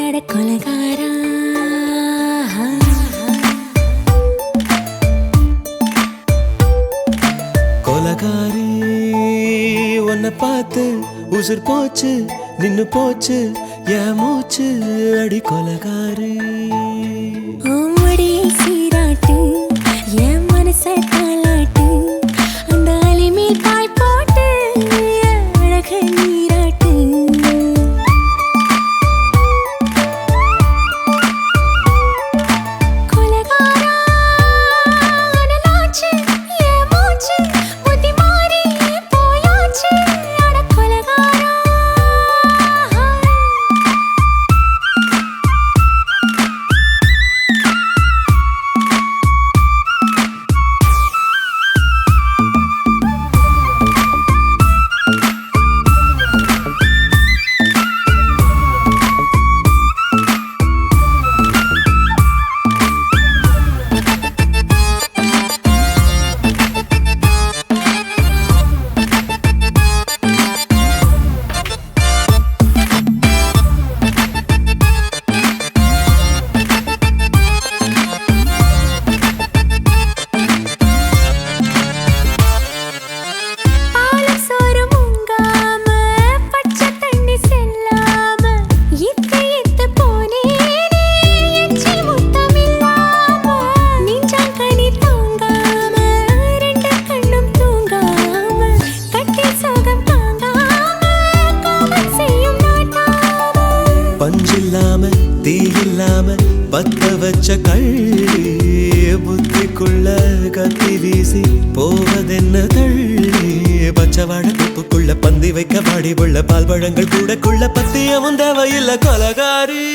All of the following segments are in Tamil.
அட கொலகாரா கொலகாரி உன்னை பார்த்து உசுர் போச்சு நின்னு போச்சு என் மூச்சு அடி கொலகாரி ஓமடியை சீராட்டு என் மனச தாளாட்டு அந்த அலிமேல் பாய் போட்டு அழக நீராட்டு கொலகாரா அனலாச்சு என் மூச்சு புத்தி மாறி போயாச்சு அட கொலகாரா பஞ்சில்லாம தீயில்லாம பத்த வச்ச கள்ளி புத்திக்குள்ள கத்தி வீசி போவதென்ன தள்ளி பச்சவாட குப்புக்குள்ள பந்தி வைக்க பாடி உள்ள பால் பழங்கள் கூடக்குள்ள பத்தியமும் தேவையில்ல கொலகாரி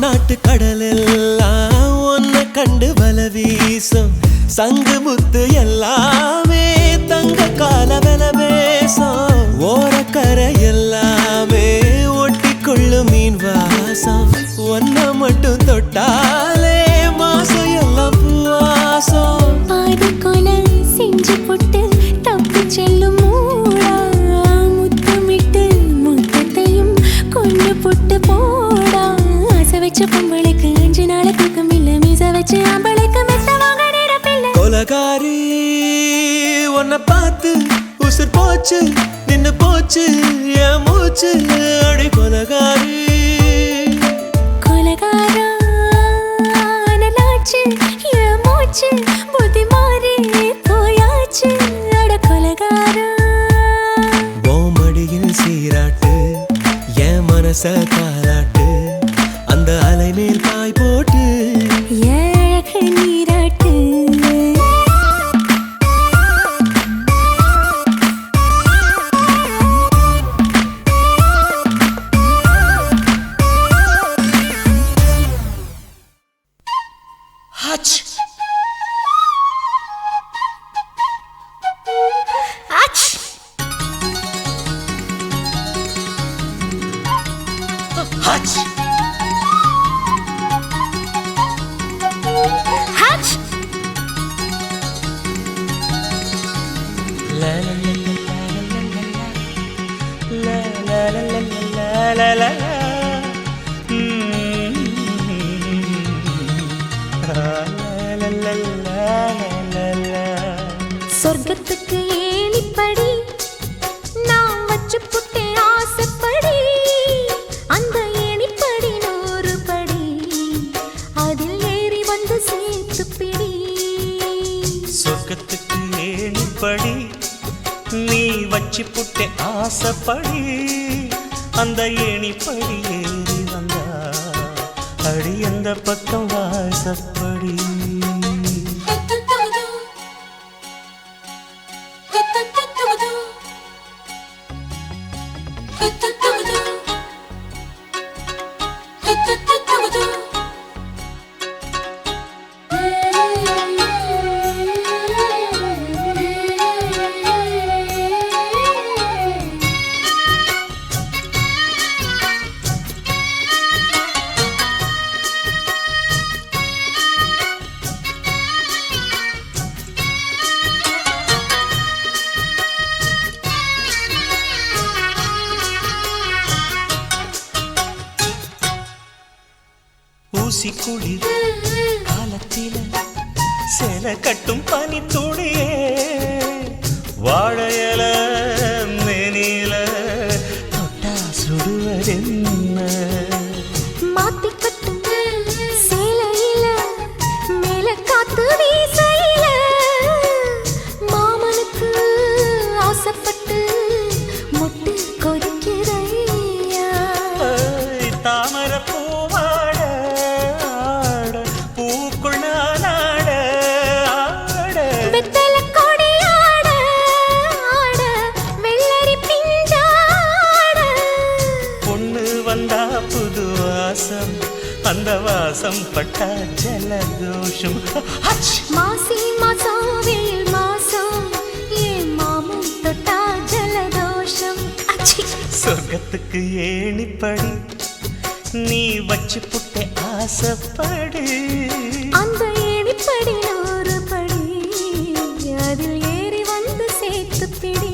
நாட்டு கடலெல்லாம் ஒன்ன கண்டு வல வீசும் சங்கு முத்து எல்லாமே தங்க கால வெல பேசும் ஓரக்கரை எல்லாமே ஒட்டி கொள்ளும் மீன் வாசம் ஒன்ன மட்டும் தொட்டாலே மாசம் எல்லாம் பூவாசம் பாதி கொலை செஞ்சு போட்டு தப்பி செல்லும் மூடா முத்தமிட்டு முத்தத்தையும் கொண்டு போட்டு போடா வச்ச பொம்பளைக்கு 5 நாள் தூக்கம் இல்ல மீச வச்சு ஆம்பளைக்கு மெத்த வாங்க நேரமில்ல கொலகாரி உன்னை பார்த்து உசுர் போச்சு நின்னு போச்சு என் மூச்சு அடி கொலகாரி கொலகாரா அனலாச்சு என் மூச்சு புத்தி மாறி போயாச்சு அட கொலகாரா ஓமடியில் சீராட்டு என் மனச தாளாட்டு அந்த அலை மேல் பாய் போட்டு அழக நீராட்டு ஹச் அச் H H la la la la la la la la சொர்க்கத்துக்கு ஏணிப்படி நான் வச்சு புட்டேன் ஆசைப்படி அந்த ஏணிப்படி 100 படி அதில் ஏறி வந்து சேர்த்து பிடி சொர்க்கத்துக்கு ஏணிப்படி நீ வச்சு புட்டே ஆசைப்படி அந்த ஏணிப்படி ஏறி வந்தா அடி அந்த பக்கம் வாசப்படி ஊசி குளிர் காலத்தில சேல கட்டும் பனி துளியே வாழையல மேனில தொட்டா சுடுவதென்ன மாத்தி கட்டும் சேலையில மேல காத்து வீசையில மாமனுக்கு ஆசைப்பட்டு முட்டு கொதிக்கிறையா தாமர பூவாட பூக்குள் நானாட வெத்தல கொடி ஆட ஆட வெள்ளரி பிஞ்சாட பொண்ணு வந்தா புது வாசம் அந்த வாசம் பட்டா ஜலதோஷம் மாசி மாசம் வெயில் மாசம் ஏன் மாமன் தொட்டா ஜலதோஷம் சொர்க்கத்துக்கு ஏணிப்படி நீ வச்சு புட்டே ஆசைப்படு அந்த ஏணிப்படி ஒரு படி அதில் ஏறி வந்து சேர்த்து பிடி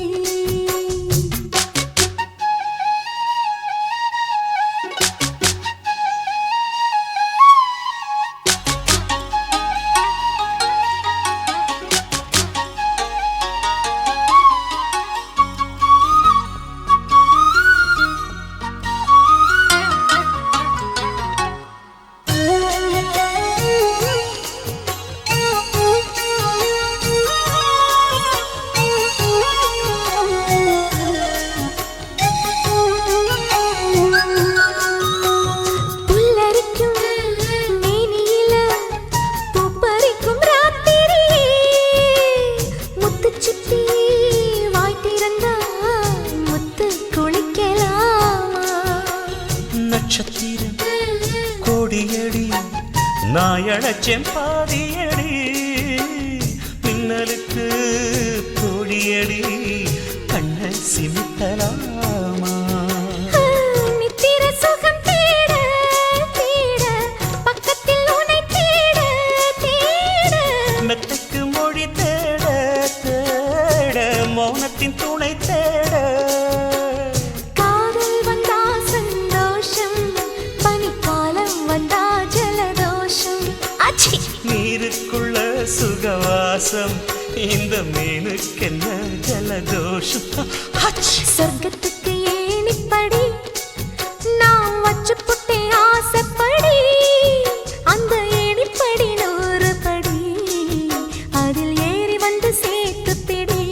நட்சத்திரம் கோடியடி நாயழச்செம் பாதியடி மின்னலுக்கு கோடியடி கண்ண சிமித்தலாமா நித்திர சுகம் தேட தேட பக்கத்தில் உன்னை தேட தேட மெத்தைக்கு மொழி தேட தேட மௌனத்தின் துணை தேட காதல் வந்தா சந்தோஷம் பனிக்காலம் வந்தா ஜலதோஷம் நீருக்குள்ள சுகவாசம் இந்த மீனுக்கென்ன ஜலதோஷம் சொர்க்கத்துக்கு ஏணிப்படி நான் வச்சு புட்டே ஆசைப்படி அந்த ஏணிப்படி 100 படி அதில் ஏறி வந்து சேர்த்து பிடி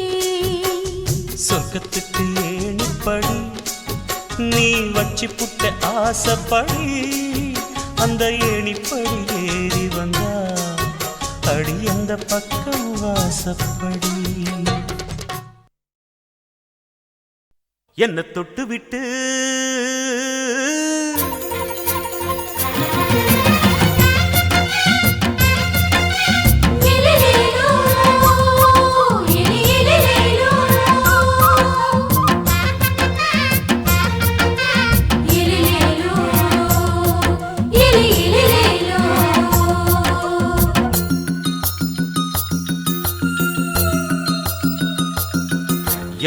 சொர்க்கத்துக்கு ஏணிப்படி நீ வச்சு புட்ட ஆசைப்படி அந்த ஏணிப்படி ஏறி வந்தா அடி அந்த பக்கம் வாசப்படி என்ன தொட்டு விட்டு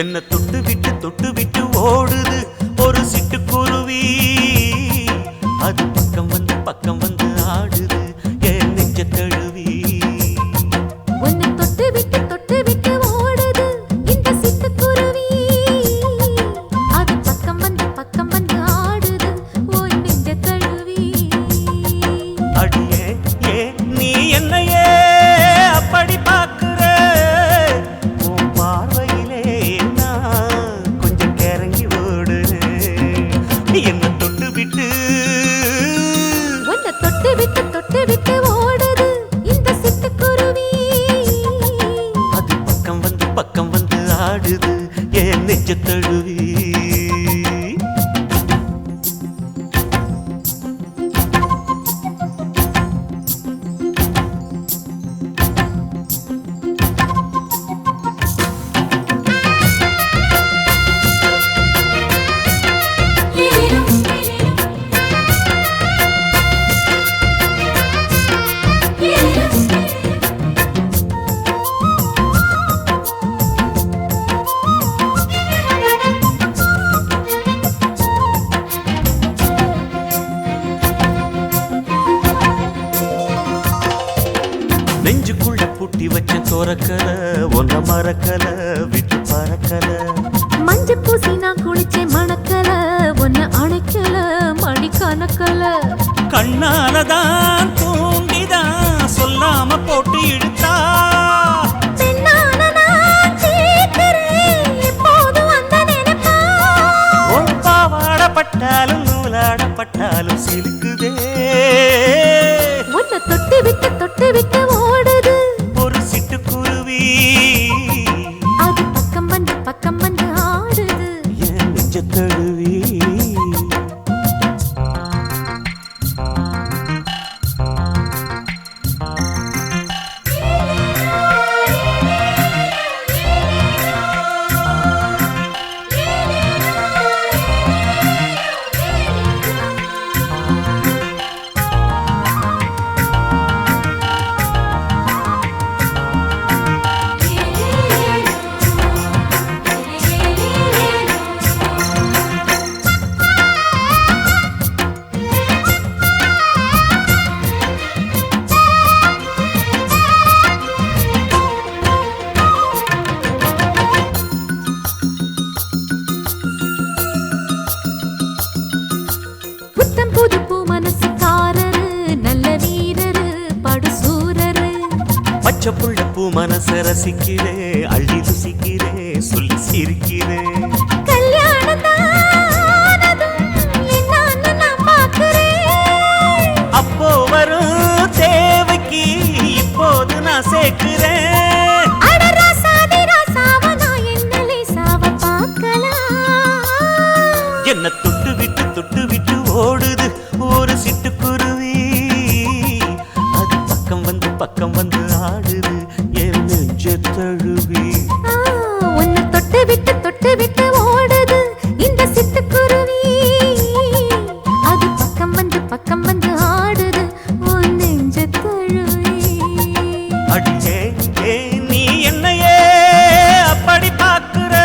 என்ன தொட்டு விட்டு ஓடுது ஒரு சிட்டுக்குருவி அது பக்கம் வந்து ஆடுது என் நெஞ்ச தழுவி உன்னை தொட்டு விட்டு ஓடுது இந்த சிட்டுக்குருவி அது பக்கம் வந்து ஆடுது உன் நெஞ்ச தழுவி அடியே ஏ நீ என்னையே அப்படி பார்க்கிற உன் பார்வையிலே நான் கொஞ்சம் கிறங்கி ஓடுறேன் துறக்கல ஒன்ன மறக்கல விட்டு பறக்கல மஞ்ச பூசி நான் குளிச்சேன் மணக்கல ஒன்ன அணைக்கல மணி கணக்கல கண்ணாலதான் தூண்டிதான் சொல்லாம போட்டு இழுத்தா பெண்ணான நான் கேட்கிறேன் எப்போதும் அந்த நினைப்பா ஒரு பாவாடப்பட்டாலும் நூலாடப்பட்டாலும் சிலுக்குதே உன்னை தொட்டு விட்டு ஓடுது ஒரு சிட்டுக்குருவி அது பக்கம் வந்து ஆடுது என் நெஞ்ச தழுவி புத்தம் புது பூ மனசுக்காரரு நல்ல வீரரு படுசூரரு பச்சை புள்ள பூ மனச ரசிக்கிறே அள்ளி ருசிக்கிறே சொல்லி சிரிக்கிறே கல்யாணம் தானதும் என்னான்னு நான் பார்க்கிறேன் அப்போ வரும் தேவைக்கு இப்போது நான் சேர்க்கிறேன் அட ராசாதி ராசாவ நான் என்ன லேசாவ பார்க்கலாம் என்ன தொட்டு விட்டு ஓடுது ஒரு சிட்டுக்குருவி அது பக்கம் வந்து ஆடுது என் நெஞ்ச தழுவி உன்னை தொட்டு விட்டு ஓடுது இந்த சிட்டுக்குருவி அது பக்கம் வந்து ஆடுது உன் நெஞ்ச தழுவி அடியே நீ என்னையே அப்படி பார்க்கிற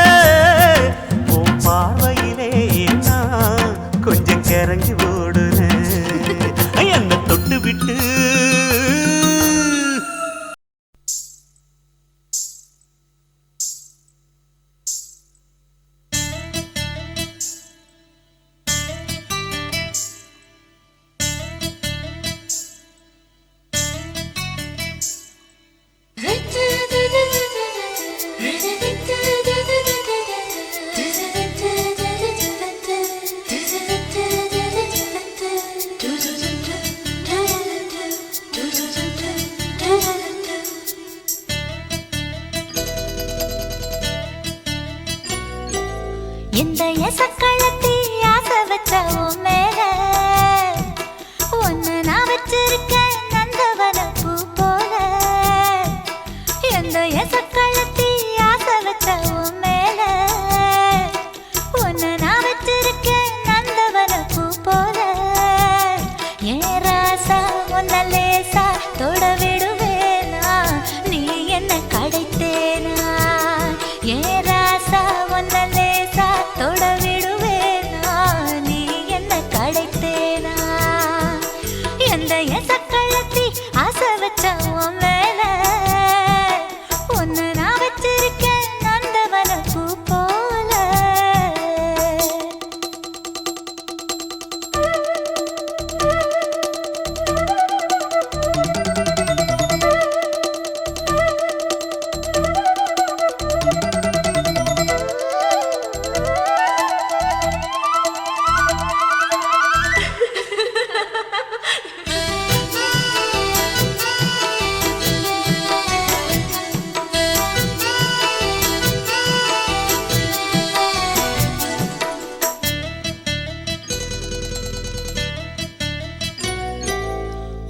உன் பார்வையிலே நான் கொஞ்சம் கிறங்கி ஓடுறேன் என்ன தொட்டு விட்டு இந்த எசக்களத்தி ஆசை வச்ச உன் மேல ஒன்னு நான் வச்சிருக்கேன் நந்தவன பூ போல இந்த எசக்களத்தி ஆசை வச்ச உன் மேல ஒன்னு நான் வச்சிருக்கேன் நந்தவன பூ போல ஏன் ராசா உன்ன லேசா தொட விடுவேனா நீ என்ன கடைத்தேனா ஏன் ராசா உன்ன லேசா தொட விடுவேனா நீ என்ன கடைத்தேனா எந்த எசக்களத்தி ஆசை வச்ச உன் மேல ஒன்னு நான் வச்சிருக்கேன் நந்தவன பூ போல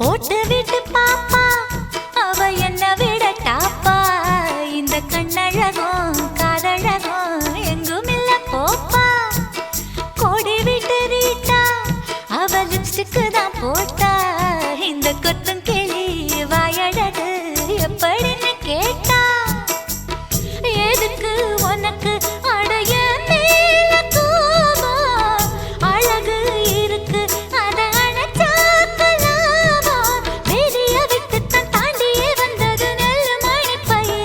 ஓட்டு விட்டு பாப்பா அவ என்ன விட டாப்பா இந்த கண்ணழகும் காதழகும் எங்கும் இல்ல போப்பா கோடி விட்டு ரீட்டா அவ லிப்ஸ்டிக்கு தான் போட்டா இந்த கொத்தும் கிளி வாயழகு எப்படின்னு கேட்டா எதுக்கு உனக்கு அடைய மேல கோபம் அழகு இருக்கு அத அணைச்சாக்கலாமா வெளிய விட்டு தான் தாண்டியே வந்தது நெல் மணி பயிர்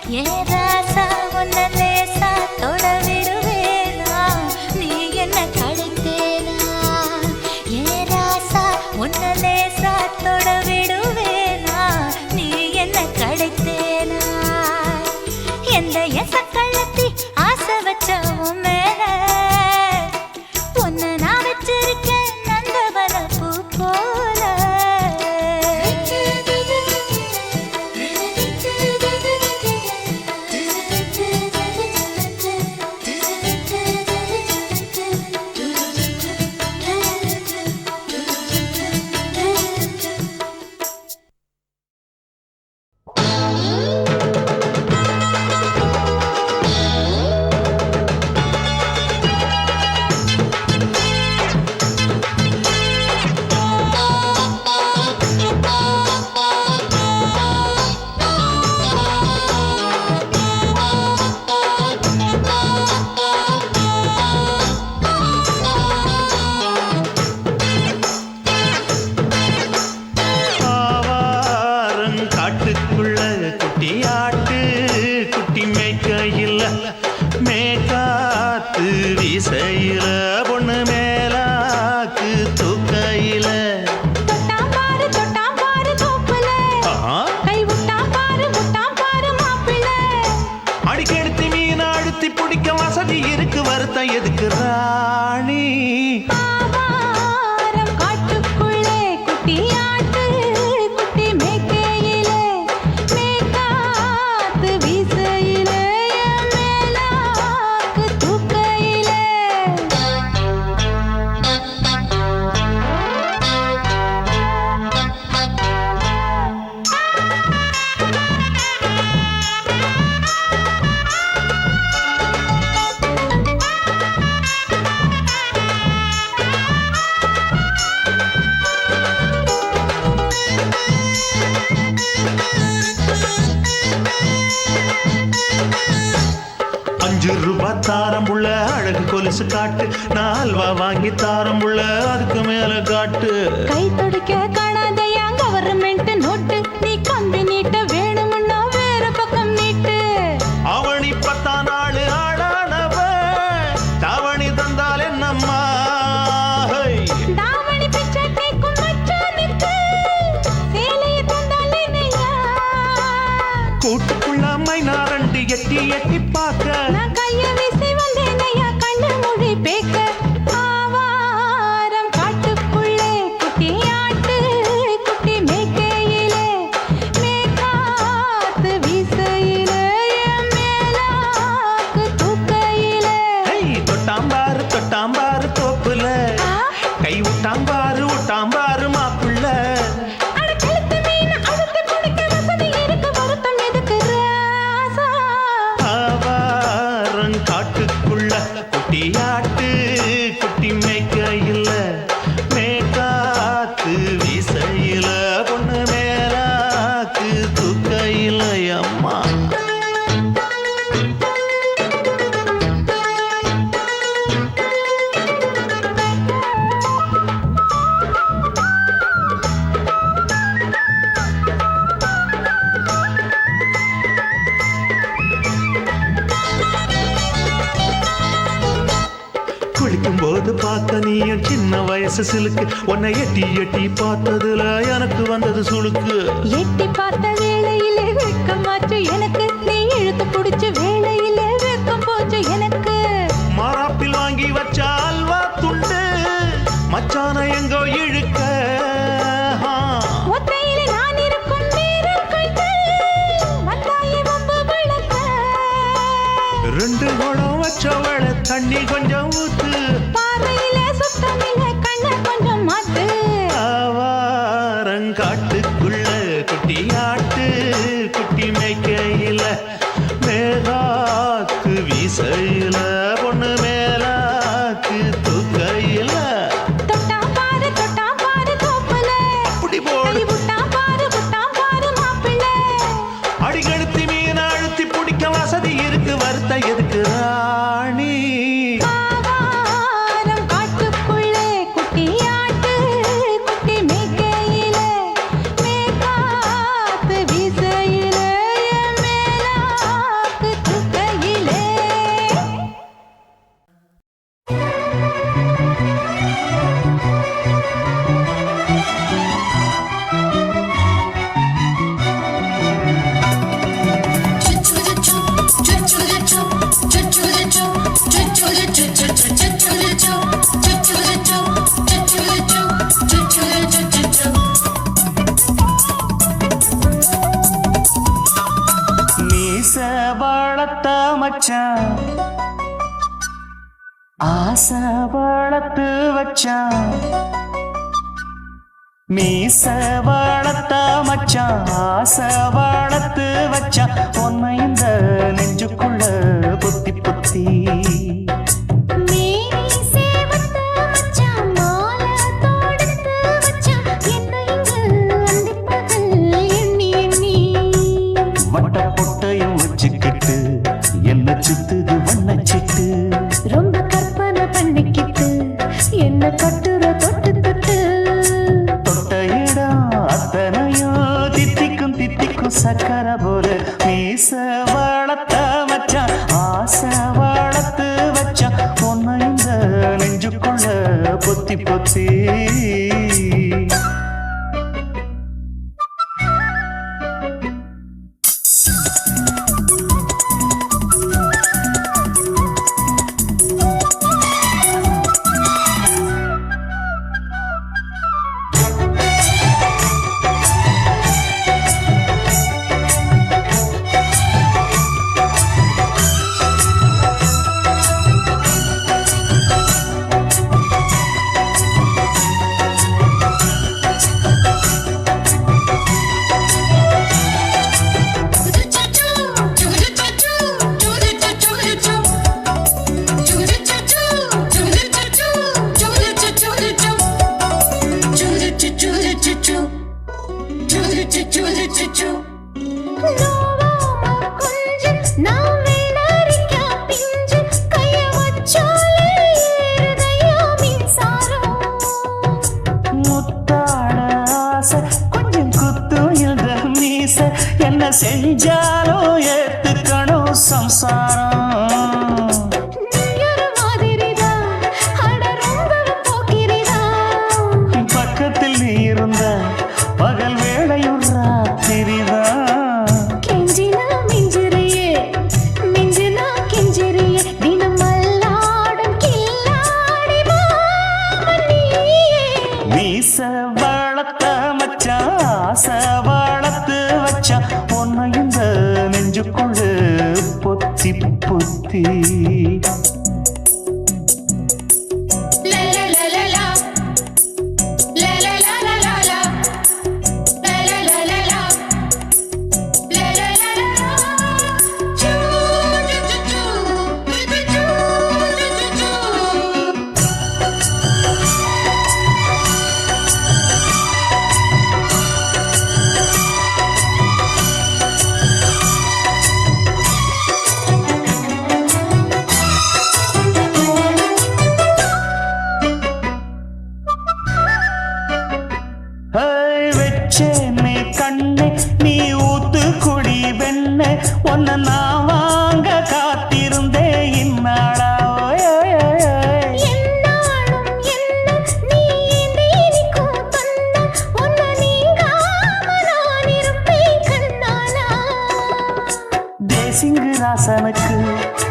ஏ ராசா உன்ன லேசா தொட விடுவேனா நீ என்ன கடித்தேனா ஏ ராசா உன்ன லேசா தொட விடுவேனா நீ என்ன கடித்தேனா எந்த எசக்கள்ளத்தி ஆசை வச்ச உன் மேல உன்னை நான் வச்சிருக்கேன் நந்தவன பூ போல எதுக்கு ராணி காட்டுக்குள்ளே குட்டியாட்டு குட்டி மேய்க்கையில மேய்காத்து வீசையில மேலாக்கு தூக்கையில ₹5 தாரம்புள்ள அழகு கொலுசு காட்டு நான் அல்வா வாங்கி தாரம்புள்ள அதுக்கு மேல காட்டு கை துடிக்க காணாதையா கவர்மெண்ட் நோட்டு நீ கம்பி நீட்ட வேணும்னா வேற பக்கம் நீட்டு அவனி 10 நாள் ஆடானவ தாவணி தந்தால் என்னம்மா தாவணி பிச்சை கேக்கும் மச்சானுக்கு சேலையை தந்தால் என்னையா கூட்டுக்குள்ள மைனாரண்டி எட்டி எட்டி பார்க்க நான் கைய வீசி வந்தேனையா கண்ணு மொழி பேக்க ஆவாரம் காட்டுக்குள்ளே குட்டியாட்டு குட்டி மேய்க்கையிலே மேய்காத்து வீசையிலே மேலாக்கு தூக்கையிலே தொட்டாம்பாரு தோப்புல கை விட்டாம்பாரு மாப்புள்ள காட்டுக்குள்ள குட்டியாட்டு குட்டி மேய்க்கையில மேய்காத்து வீசையில பொண்ணு மேலாக்கு தூக்கையில அம்மா குளிக்கும் போது பார்த்த நீயும் சின்ன வயசு சிலுக்கு உன்னை எட்டி எட்டி பார்த்ததுல எனக்கு வந்தது சுளுக்கு எட்டி பார்த்த வேளையிலே வெட்கமாச்சு எனக்கு நீ இழுத்து பிடிச்ச வேளையிலே வெட்கம் போச்சு எனக்கு மாறாப்பில் வாங்கி வச்ச அல்வா துண்டு மச்சான எங்கோ இழுக்க ஒத்தையிலே நான் இருக்கும் நேரம் கண்டு வந்தாயே வம்பு விளக்க 2 குடம் வச்சவள தண்ணி கொஞ்சம் ஊத்து பாறையிலே சுத்தமில்லை கண்ண கொஞ்சம் மாத்து காட்டுக்குள்ள குட்டியாட்டு குட்டி மேய்க்கையில மேலாக்கு வீசையில பொண்ணு மேலாக்கு தூக்கையில தொட்டாம் பாரு தோப்புல அப்படி போடு விட்டாம் பாரு மாப்பிள்ளை அடிக்கழுத்தி மீன் அழுத்தி பிடிக்க வசதி இருக்கு வருத்த எதுக்கு ராணி காட்டுக்குள்ளே குட்டியாட்டு குட்டி மேய்க்கையில மேய்காத்து வீசையில மேலாக்கு மீச வளர்த்த மச்சான் ஆசை வளர்த்து வச்சான் மீச வளர்த்த மச்சான் ஆசை வளர்த்து வச்சான் உன்னை இந்த நெஞ்சுக்குள்ள பொத்தி பொத்தி வட்ட பொட்டையும் வச்சுக்கிட்டு என்ன சுத்துது வண்ணச்சிட்டு ரொம்ப கற்பனை பண்ணிக்கிட்டு என்ன கட்டுற தொட்டு தொட்டு தொட்ட இடம் அத்தனையும் தித்திக்கும் தித்திக்கும் சக்கரை போல மீச வளர்த்த மச்சான் ஆசை வளர்த்து வச்சான் உன்னை இந்த நெஞ்சுக்குள்ள பொத்தி பொத்தி கொஞ்சம் குத்து இந்த மீச என்ன செஞ்சாலும் ஏத்துக்கணும் சம்சாரம் பக்கத்தில் நீ இருந்த பகல் வேளையும் ராத்திரிதான் மீச வளர்த்த மச்சான் ஆசை வளர்த்து வச்சான் உன்னை இந்த நெஞ்சுக்குள்ள பொத்தி பொத்தி வச்சேனே கண்ணே நீ ஊத்து குடி வெண்ணே உன்னை நான் வாங்க காத்திருந்தே இந்நாளா தேசிங்கு ராசனுக்கு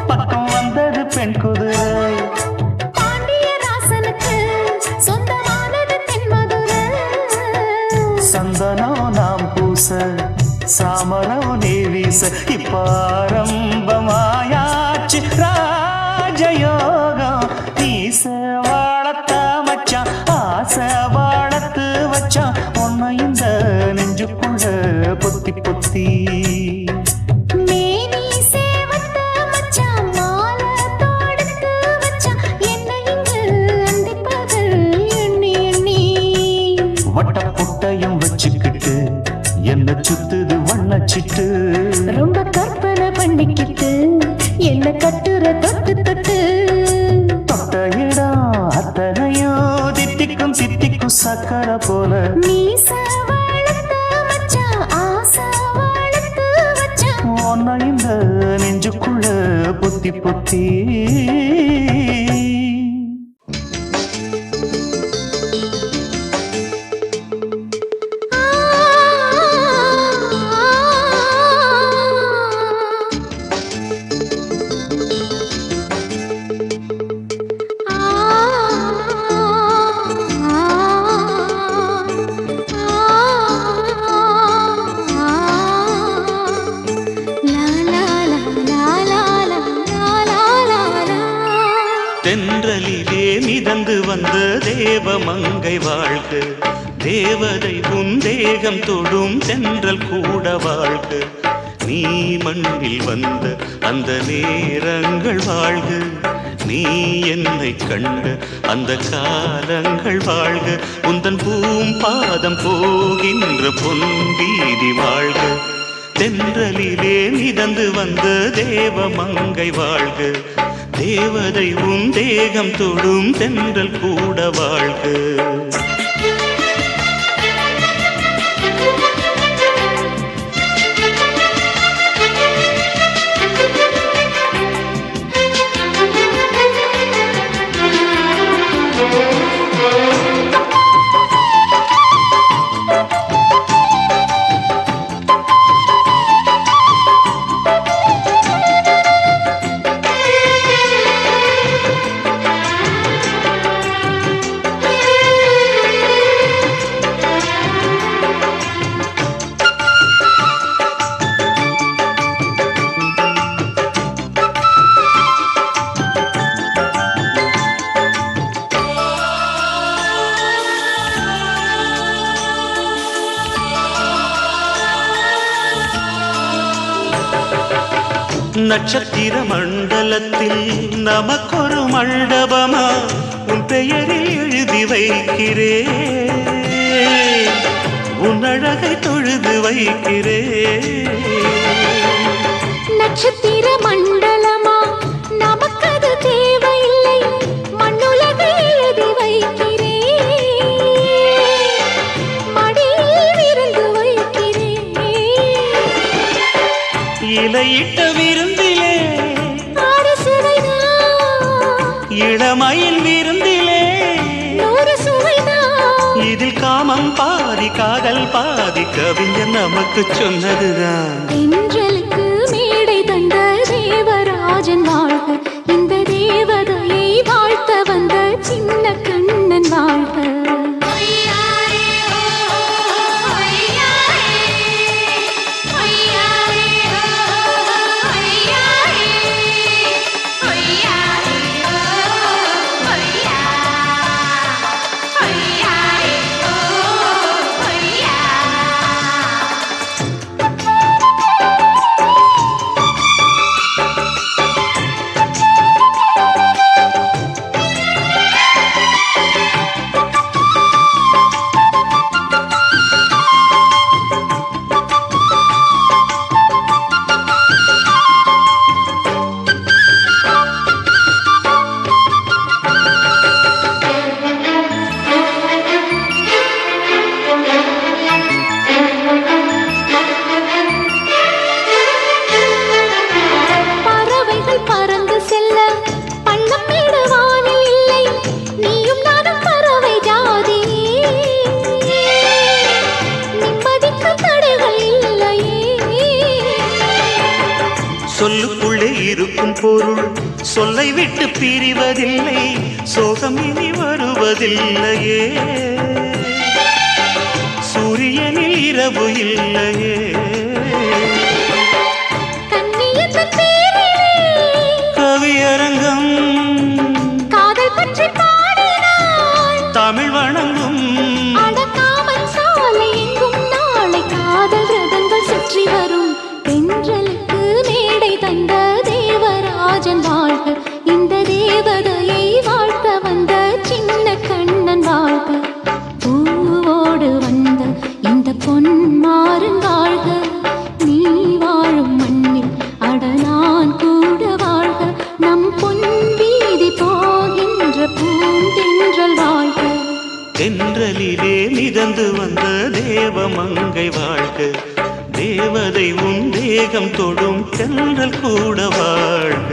பக்கம் வந்தது பெண் குதிரை சந்தனம் நாம் பூச சாமரம் நீ வீச இப்பாரம்பமாயாச்சு ராஜயோகம் நீச வளர்த்த மச்சான் ஆசை வளர்த்து வச்சான் உன்னை இந்த நெஞ்சுக்குள்ள பொத்தி பொத்தி வட்ட பொட்டையும் வச்சுக்கிட்டு என்ன சுத்துது வண்ணச்சிட்டு ரொம்ப கற்பனை பண்ணிக்கிட்டு என்ன கட்டுற தொட்டு தொட்டு தொட்ட இடம் அத்தனையும் தித்திக்கும் தித்திக்கும் சக்கரை போல மீச வளர்த்த மச்சான் ஆசை வளர்த்து வச்சான் உன்னை இந்த நெஞ்சுக்குள்ள பொத்தி பொத்தி la la தென்றலிலே மிதந்து வந்த தேவமங்கை வாழ்க, தேவதை உன் தேகம் தொடும் தென்றல் கூட வாழ்க, நீ மண்ணில் வந்த அந்த நேரங்கள் வாழ்க, நீ என்னை கண்ட அந்த காலங்கள் வாழ்க, உந்தன் பூம்பாதம் போகின்ற பொன் வீதி வாழ்க, தென்றலிலே மிதந்து வந்த தேவமங்கை வாழ்க, தேவதை உன் தேகம் தொடும் தென்றல் கூட வாழ்க. நட்சத்திர மண்டலத்தில் நமக்கொரு மண்டபமா உன் பெயரில் எழுதி வைக்கிறேன், உன் அழகை தொழுது வைக்கிறேன். நட்சத்திர மண்டலமா நமக்கது தேவையில்லை, மண்ணுலகை எழுதி வைக்கிறேன், மடியில் விருந்து வைக்கிறேன். இலையிட்ட விருந்திலே இளமயில் விருந்திலே இதில் காமம் பாதி காதல் பாதி கவிஞர் நமக்கு சொன்னதுதான். தென்றலுக்கு மேடை தந்த தேவராஜன் வாழ்க, இந்த தேவதையை வாழ்த்த வந்த சின்ன கண்ணன் வாழ்க. சொல்லுக்குள்ளே இருக்கும் பொருள் சொல்லை விட்டு பிரிவதில்லை, சோகம் இனி வருவதில்லையே, சூரியனில் இரவு இல்லையே. கவியரங்கம் காதல் பற்றி பாடினாள், தமிழ் வணங்கும் அடக்காமல் சாலை எங்கும் நாளை காதல் ரதங்கள் சுற்றி வரும். தென்றலுக்கு மேடை தந்த தேவராஜன் வாழ்க, இந்த தேவதையை வாழ்த்த வந்த சின்ன கண்ணன் வாழ்க. பூவோடு வந்த இந்த பொன்மாறன் வாழ்க, நீ வாழும் மண்ணில் அட நான் கூட வாழ்க, நம் பொன் வீதி போகின்ற பூந்தென்றல் வாழ்க. தென்றலிலே மிதந்து வந்த தேவமங்கை வாழ்க, தேவதை உன் தேகம் தொடும் தென்றல் கூட வாழ்க.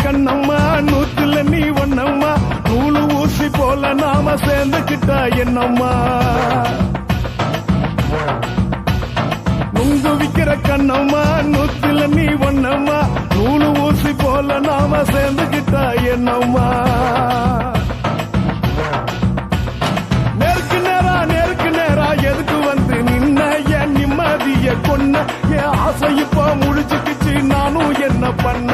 கண்ணம்மா நூத்துல நீ ஒண்ணம்மா நூலு ஊசி போல நாம சேர்ந்துக்கிட்டா என்னம்மா நுங்கு விக்கிற கண்ணம்மா நூத்துல நீ ஒண்ணம்மா நூலு ஊசி போல நாம சேர்ந்துக்கிட்டா என்னம்மா நேருக்கு நேரா எதுக்கு வந்து நின்ன என் நிம்மதிய கொன்ன என் ஆசை இப்ப முடிச்சுக்கிச்சு நானும் என்ன பண்ண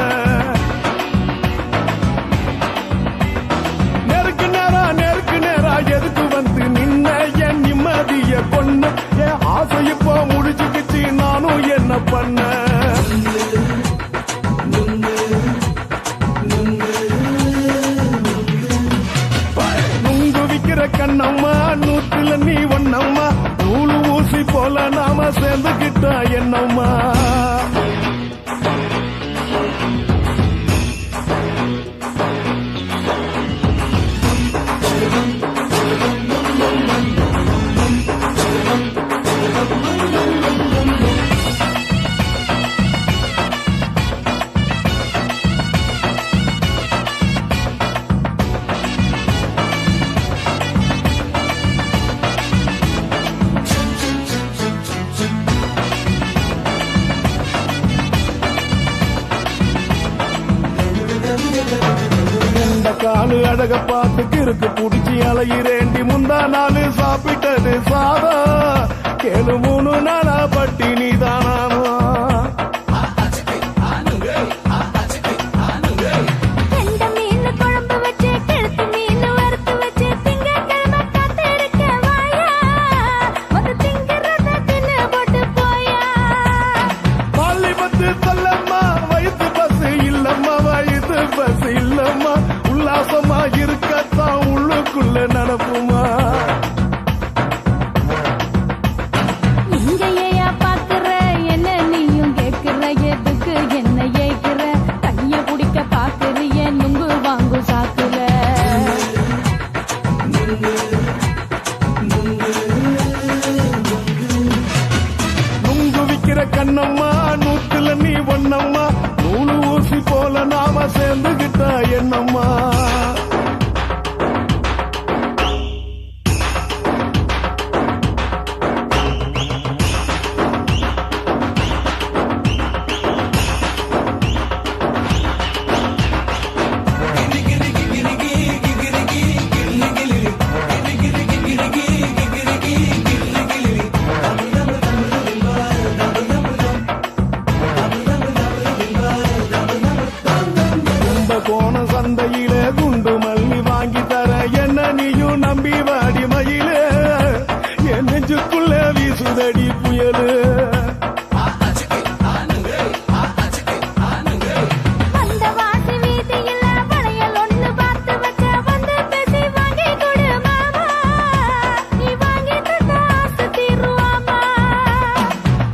எதுக்கு வந்து நின்ன என் நிம்மதிய கொன்ன என் ஆசை இப்போ முடிச்சுக்கிச்சு நானும் என்ன பண்ண நுங்கு விக்கிற கண்ணம்மா நூத்துல நீ ஒண்ணம்மா நூலு ஊசி போல நாம சேர்ந்துக்கிட்டா என்னம்மா காலு அழக பார்த்து கிறுக்கு புடிச்சி அலையிறேண்டி முந்தா நாலு சாப்பிட்டது சாதா கேளு 3 நாளா பட்டினி தானாமா தள்ளம்மா வயிற்று பஸ் இல்லம்மா வயிற்று பஸ் இல்லம்மா உல்லாசமா இருக்கத்தான் உள்ளுக்குள்ள நடப்புமா இங்கேயா பாக்குற என்ன நீயும் கேக்குற எதுக்கு என்ன ஏக்குற கைய பிடிக்க பாக்குறிய நுங்கு வாங்கு சாக்குற நுங்கு விக்கிற கண்ணம்மா நூத்துல நீ ஒண்ணம்மா நூலு ஊசி போல நாம சேர்ந்துகிட்டா என்னம்மா போன சந்தையில குண்டு மல்லி வாங்கி தர என்ன நீயும் நம்பி வாடி மயில என் நெஞ்சுக்குள்ள வீசுதடி புயலு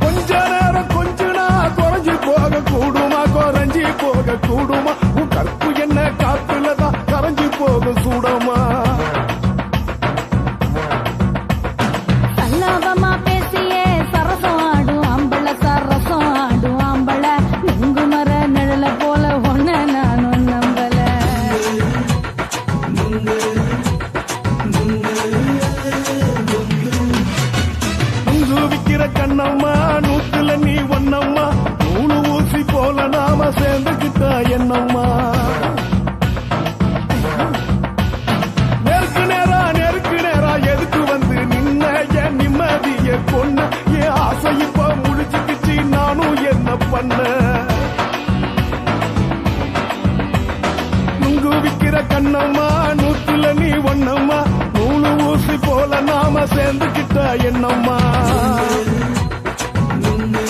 கொஞ்ச நேரம் கொஞ்ச நான் குறைஞ்சி போக கூடுமா குறைஞ்சி போக கூடுமா கற்பு என்ன காத்துலதான் கரைஞ்சு போக சூடமா சல்லாபமா பேசியே சரசம் ஆடும் ஆம்பள சரசம் ஆடும் ஆம்பள நுங்கு மர நிழல போல ஒன்ன நானும் நம்பல நுங்கு விக்கிற கண்ணம்மா நூத்துல நீ ஒண்ணம்மா நூலு ஊசி போல நாம சேர்ந்துக்கிட்டா என்னம்மா நேருக்கு நேரா எதுக்கு வந்து நின்ன என் நிம்மதிய கொன்ன என் ஆசை இப்ப முடிச்சுக்கிச்சு நானும் என்ன பண்ண நுங்கு விக்கிற கண்ணம்மா நூத்துல நீ ஒண்ணம்மா நூலு ஊசி போல நாம சேர்ந்துக்கிட்டா என்னம்மா நுங்கு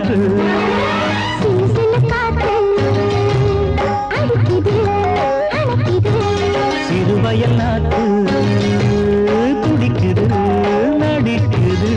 காற்று சிலு சிலு காத்து அடிக்குது அணைக்குது சிறுவயல் நாத்து துடிக்குது நடிக்குது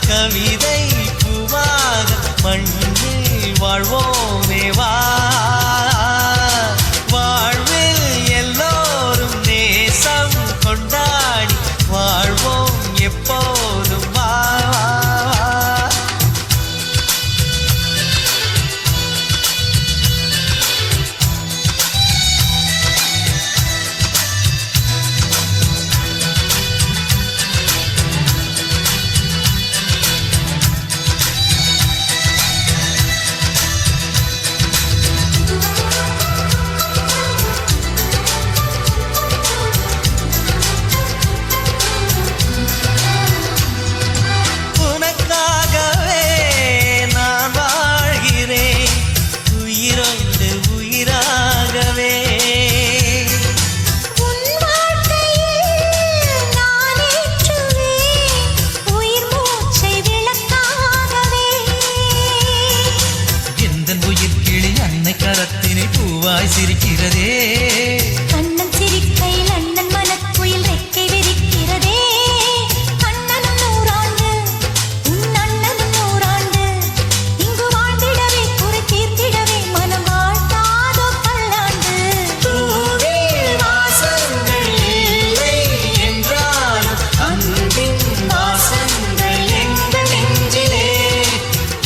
கவிதை பூவாக மண்ணில் வாழ்வோமே வா வாழ்வில் எல்லோரும் நேசம் கொண்டாடி வாழ்வோம் எப்போதும் வா சிரிக்கிறதே அண்ணன் சிரிக்கையில் அண்ணன் மனக்குயில் ரெக்கை விரிக்கிறதே அண்ணனும் நூறாண்டு உன் அண்ணனும் நூறாண்டு இங்கு வாழ்ந்திடவே குறை தீர்த்திடவே மனம் வாழ்த்தாதோ பல்லாண்டு பூவில் வாசங்கள் இல்லை என்றாலும் அன்பின் வாசங்கள் எங்கள் நெஞ்சிலே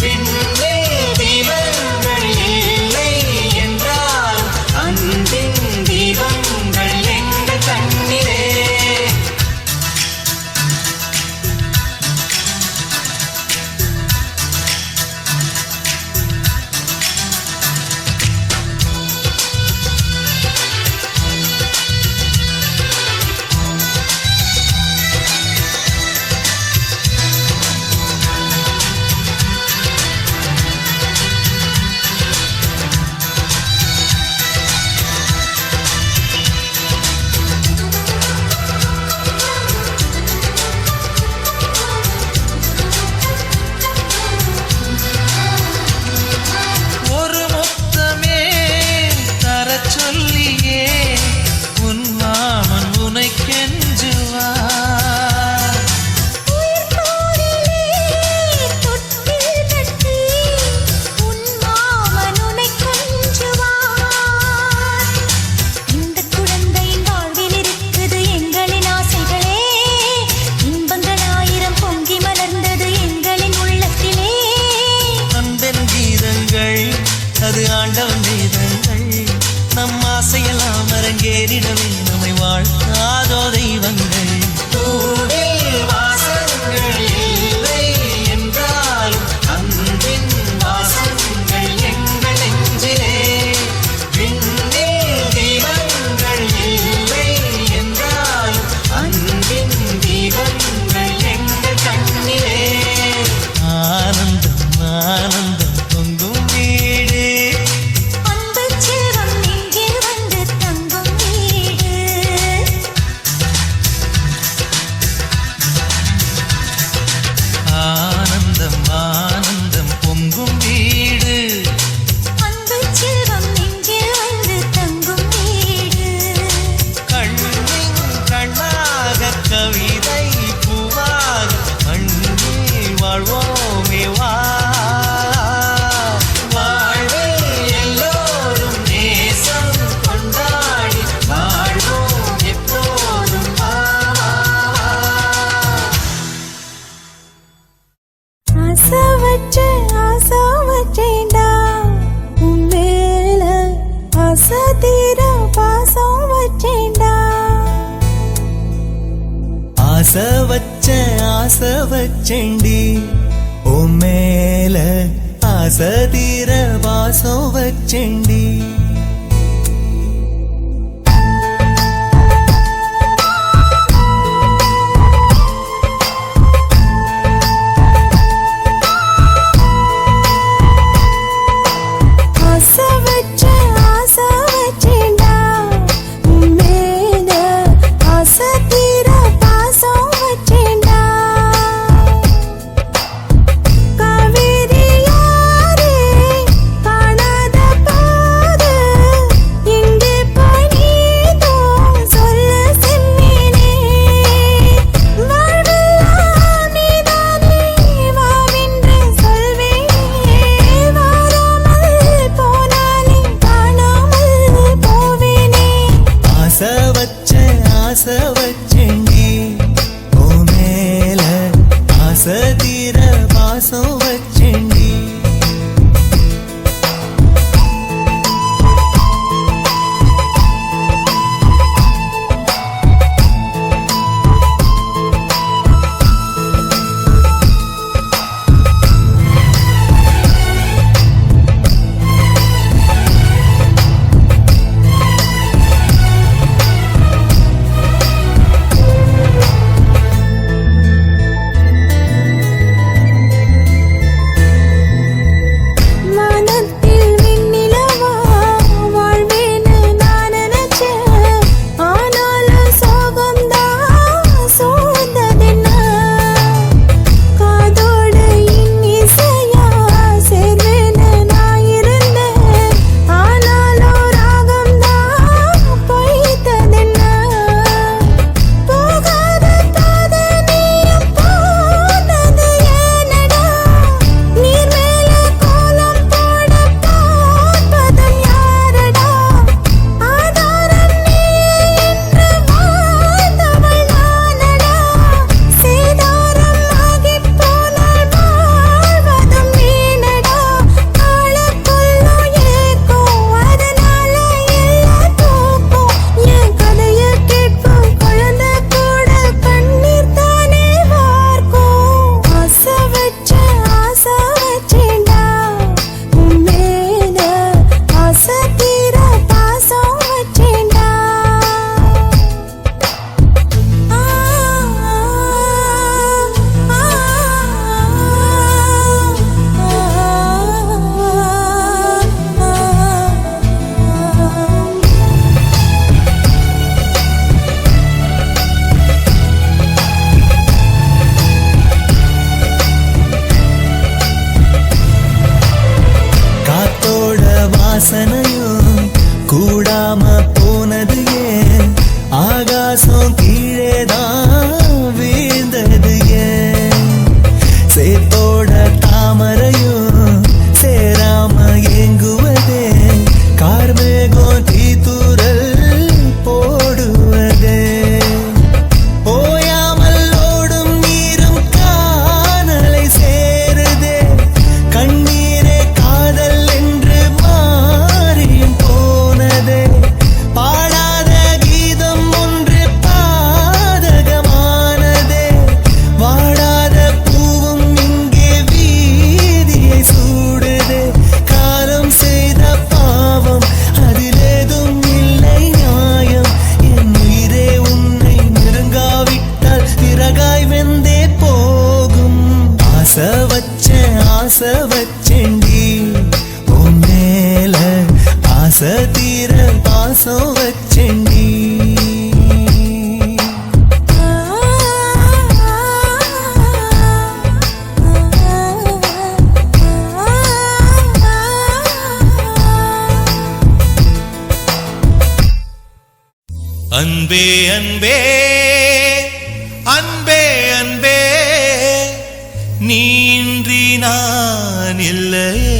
பின்னே தீபங்கள் இல்லை என்றாலும் அன்பின் தீபங்கள் எங்கள் கண்ணிலே ஒரு முத்தமே தரச் சொல்லியே உன் மாமன் உனை கெஞ்சுவார் உயிர் கோரிலே தொட்டில் கட்டி உன் மாமன் உன்னை கொஞ்சுவார் இந்த குழந்தையின் வாழ்வில் இருக்குது எங்களின் ஆசைகளே இன்பங்கள் ஆயிரம் பொங்கி மலர்ந்தது எங்களின் உள்ளத்திலே அன்பென் கீதங்கள் அது ஆண்டவன் வேதங்கள் நம் ஆசையெல்லாம் அரங்கேறிடவே நம்மை வாழ்த்தாதோ தெய்வங்கள் பூவில் வாசங்கள் இல்லை என்றாலும் அன்பின் வாசங்கள் எங்கள் நெஞ்சிலே பின்னே தீபங்கள் இல்லை என்றாலும் அன்பின் தீபங்கள் எங்கள் கண்ணிலே ஆனந்தம் ஆனந்தம் பொங்கும் வீடு அன்பு செல்வம் நெஞ்சில் வந்து தங்கும் வீடு ஆனந்தம் ஆனந்தம் பொங்கும் வீடு அன்பு செல்வம் நெஞ்சில் வந்து தங்கும் வீடு கண்ணின் கண்ணாக கவிதை பூவாக மண்ணில் வாழ்வோமே வா வாழ்வில் எல்லோரும் நேசம் கொண்டாடி வாழ்வோம் எப்போதும் வா ஆசை வச்சேன்டா உன் மேல ஆசை தீர பாசம் வச்சேன்டா ஆசை வச்சேண்டி உன் மேல ஆசை தீர வாசம் வச்சேண்டி ஆசை வச்சேன்டா உன் மேல ஆசை தீர பாசம் வச்சேன்டா காவேரி யாரே காணாத பாதை அன்பே அன்பே அன்பே அன்பே நீ இன்றி நான் இல்லையே.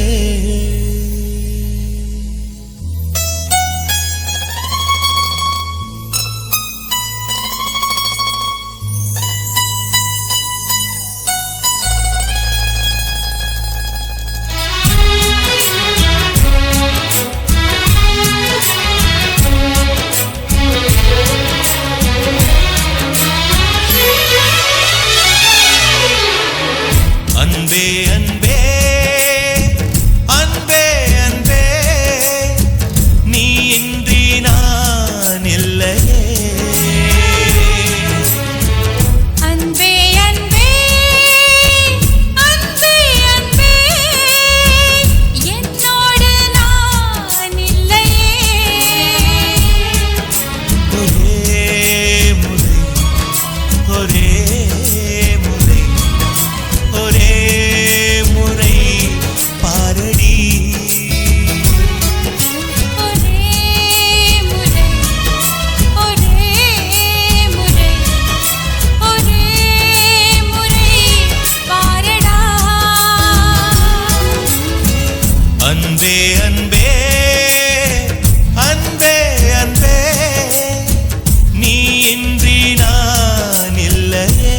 அன்பே அன்பே அன்பே அன்பே நீ இன்றி நான் இல்லையே. அன்பே அன்பே அன்பே அன்பே என்னோடு நான் இல்லையே. ஒரே முறை ஒரே முறை பாரடி. ஒரே முறை ஒரே முறை ஒரே முறை பாரடா. அன்பே அன்பே அன்பே அன்பே நீ இன்றி நான் இல்லையே.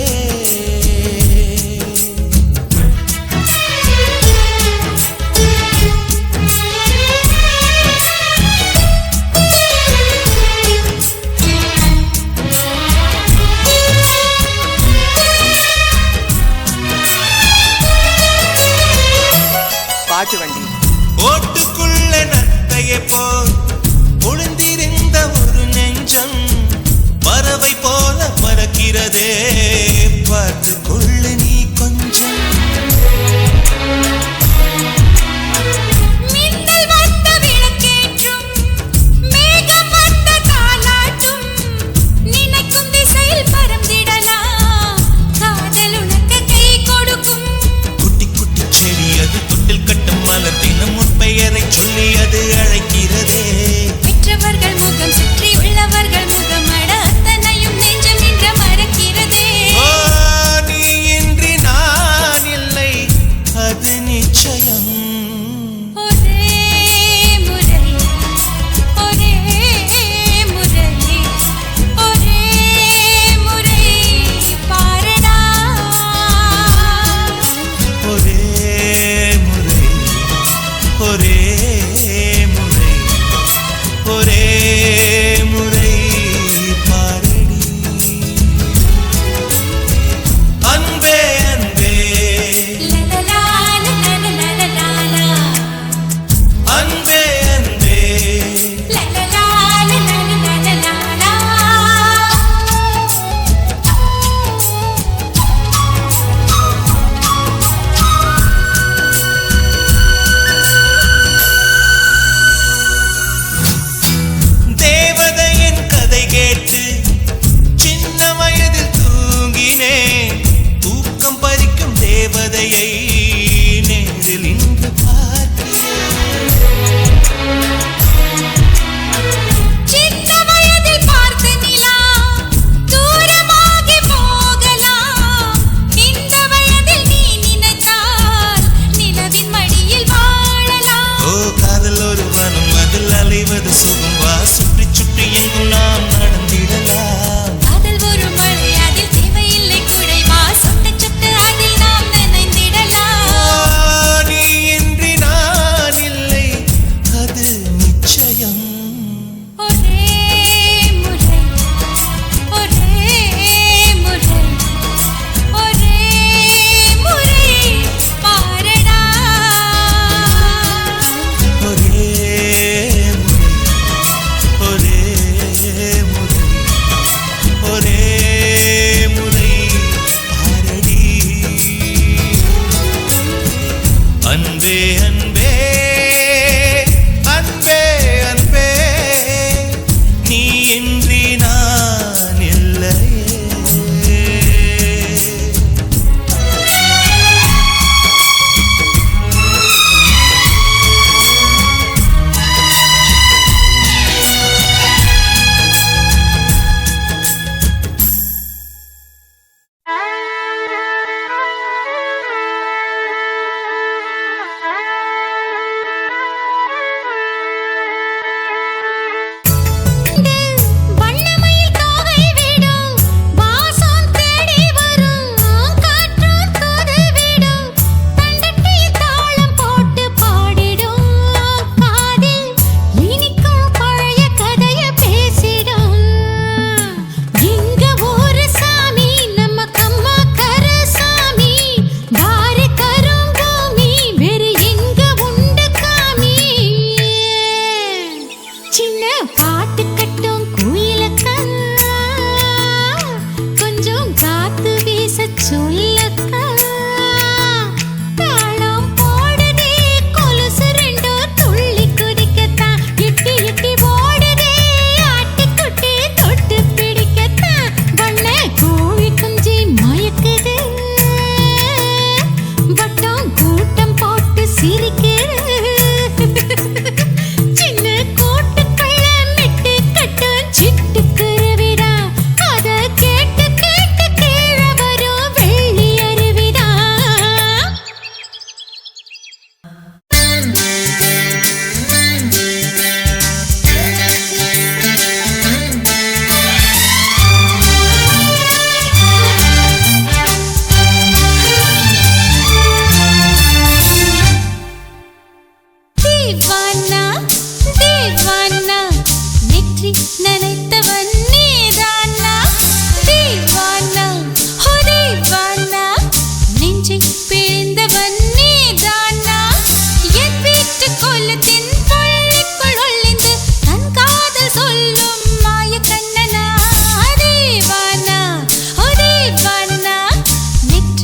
பாட்டு வண்டி ஓட்டுக்குள்ள நத்தையை போல் ஒளிந்திருந்த ஒரு நெஞ்சம் பறவை போல பறக்கிறதே, பார்த்து கொள்ளு நீ கொஞ்சம். மின்னல் வந்த விளக்கேற்றும் மேகம் வந்த தாலாட்டும் நினைக்கும் திசையில் பறந்திடலாம். காதல் உனக்கு கை கொடுக்கும். குட்டி குட்டி செடி அது தொட்டில் கட்டும் மலர்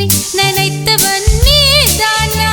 நேற்று நினைத்தவன் நீதானா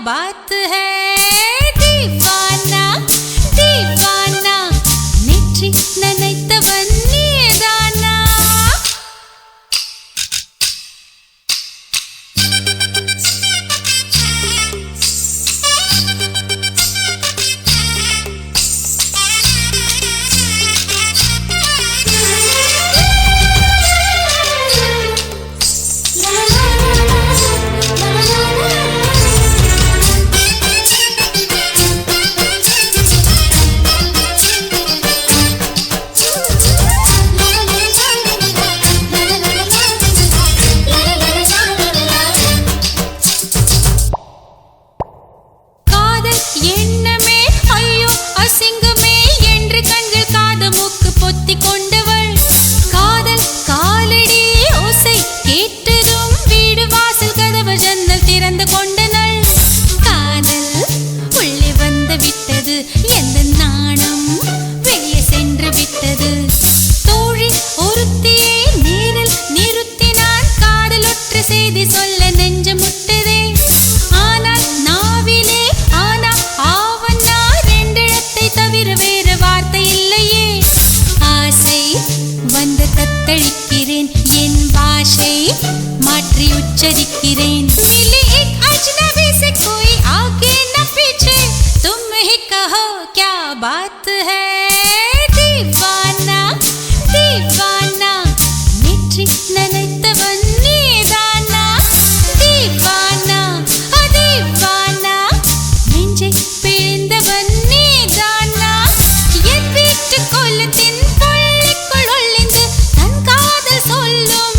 बात है दीवाना दीवाना नेற்றி நினைத்தவன் நீதானா மாற்றி உச்சரிக்கிறேன் मिली एक अजनबी से कोई आगे न पीछे तुम ही कहो क्या बात है दीवाना दीवाना நேற்றி நினைத்தவன் நீதானா दीवाना दीवाना நெஞ்சை பிழிந்தவன் நீதானா என் வீட்டு கொல்லத்தின் பள்ளிக்குள் ஒளிந்து தன் காதல் சொல்லும்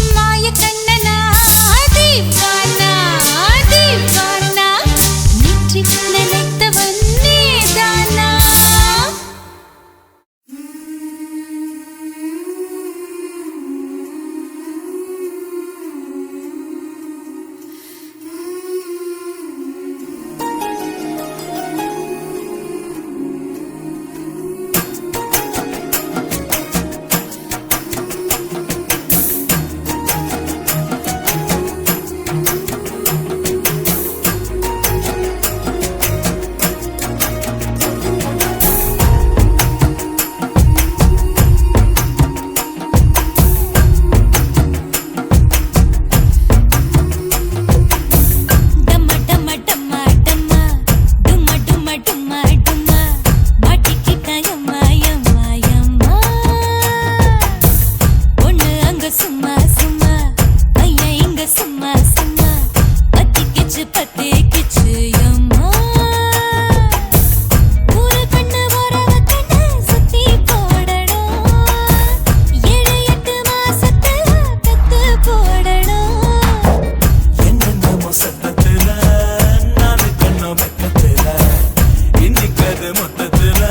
மொத்தத்துல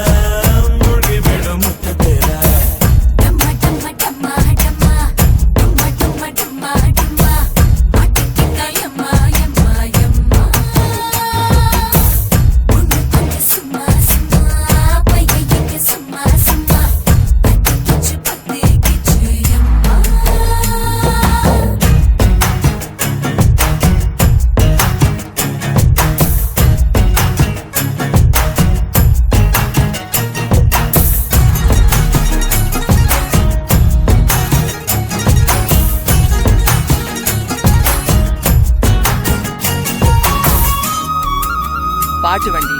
முழுகி விடும் முத்தத்துல டம்மா டம்மா டம்மா டம்மா பாட்டு வண்டி.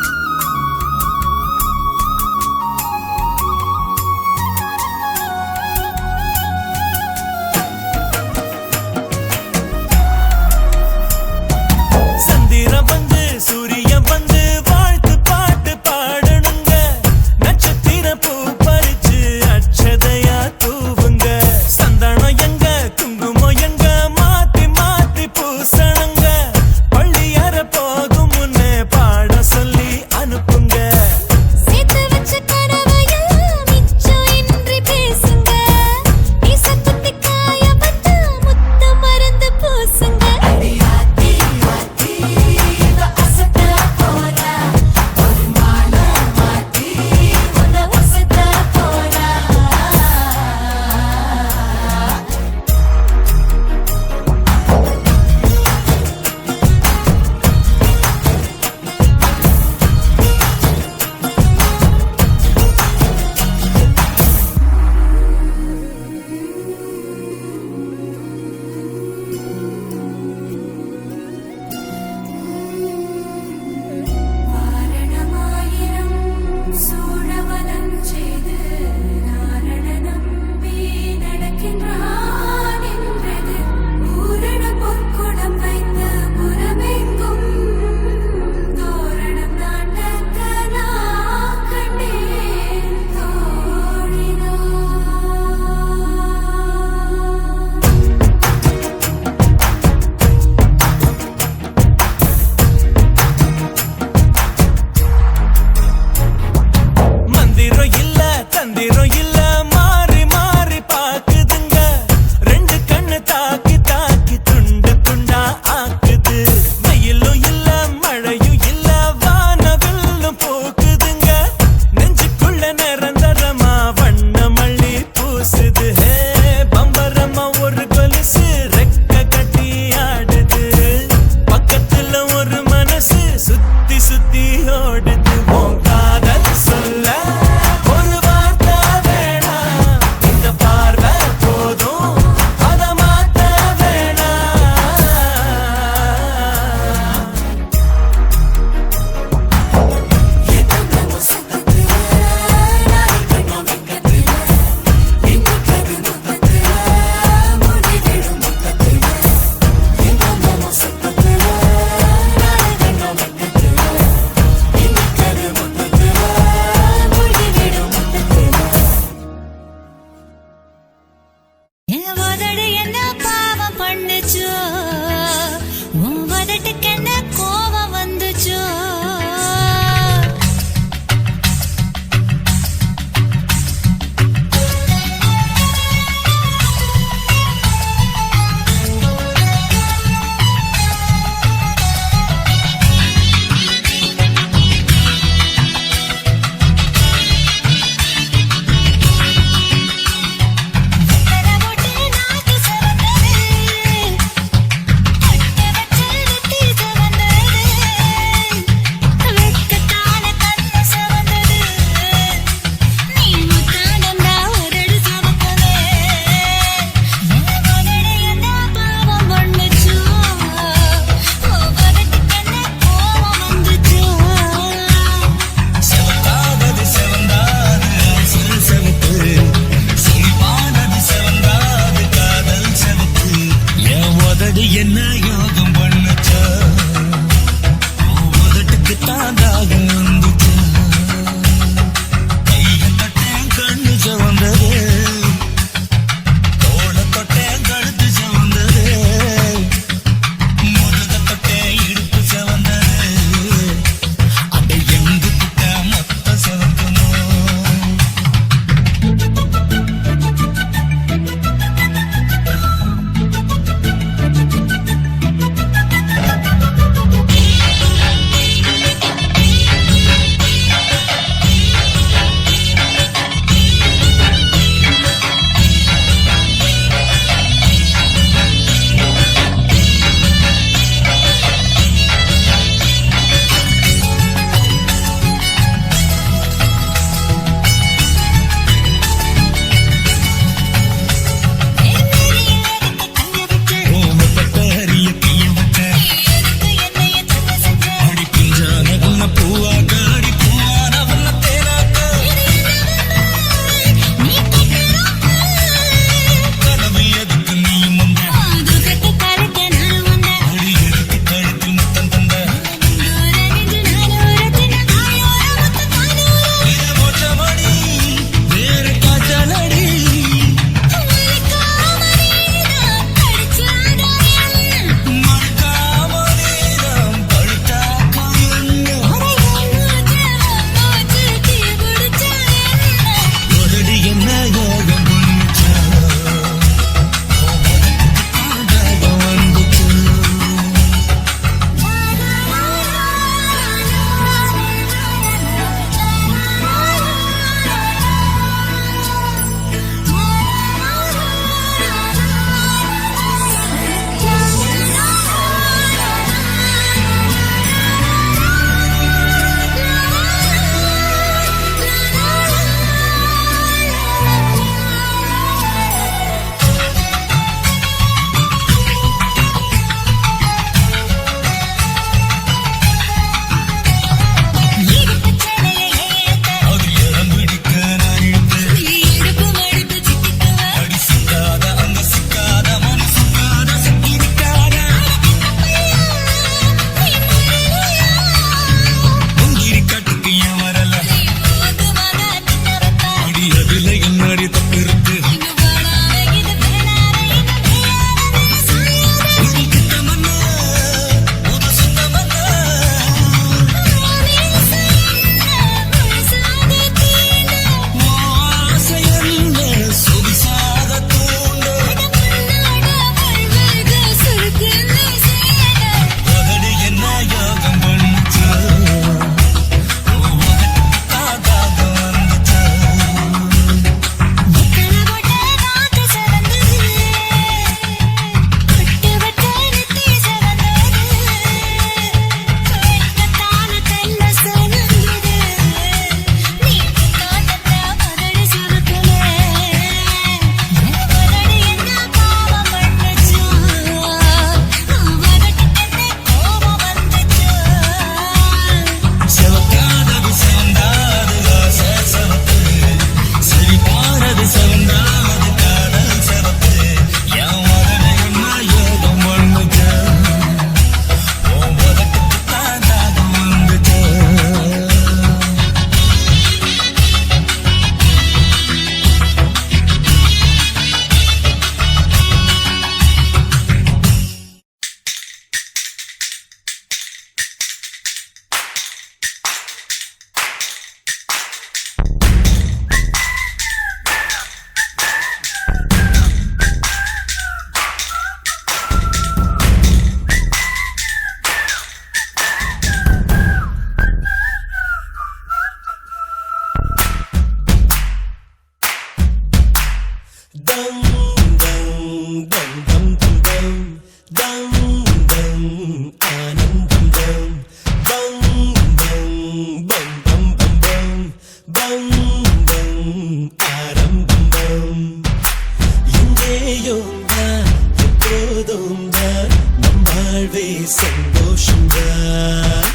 தான் எப்போதும் தான் நம் வாழ்வே சந்தோஷம்தான்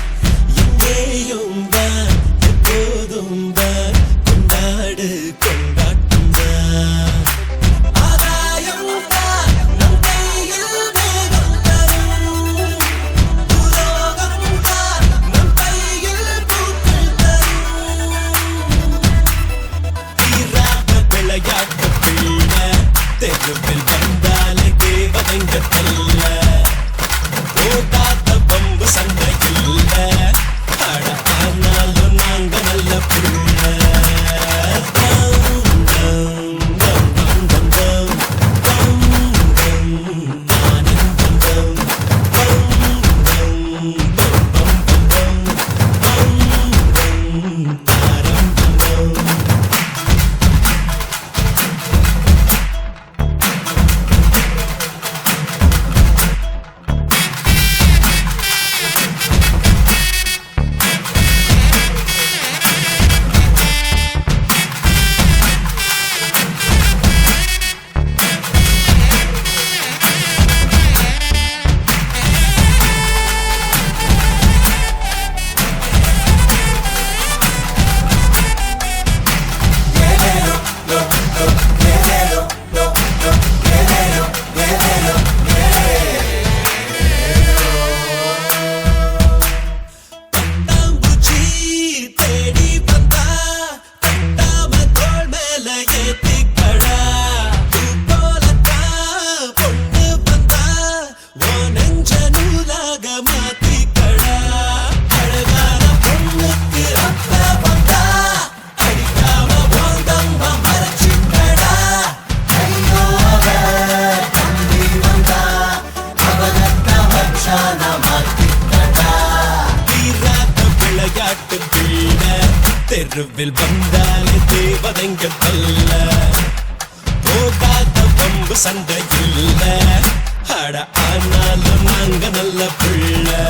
எங்கேயும் தான் எப்போதும் தான் கொண்டாடு கொண்டாட்டம் தான் ஆதாயம் தான் நம் கையில் மேகம் தரும் பூலோகம் தான் நம் கையில் பூக்கள் தரும் தீராத விளையாட்டு பிள்ளை தெருவில் வந்தாலே தேவதைங்க தல்ல போகாத பம்பு சண்டை இல்ல அட ஆனாலும் நாங்க நல்ல பிள்ளை தம், தம், தம், தம், தம், தம், தம், ஆனந்தம் தம், தம், தம், தம், தம், தம், தம், தம், ஆரம்பம் தம். பட்டாம்பூச்சி தேடி வந்தா கட்டாம தோள் மேல ஏத்திக்கடா பூ போலத்தான் பொண்ணு வந்தா உன் நெஞ்ச நூலாக மாத்திக்கடா அழகான பொண்ணுக்கு அப்ப வந்தா அடிக்காம போந்தம்ப மறைச்சிக்கடா ஐயோ அவ தம்பி வந்தா அவனத்தான் வச்சான மாத்திக்கடா தீராத விளையாட்டு பிள்ளை தெருவில் வந்தாலே தேவதைங்க தல்ல போகாத பம்பு சண்டை இல்ல அட ஆனாலும் நாங்க நல்ல பிள்ளை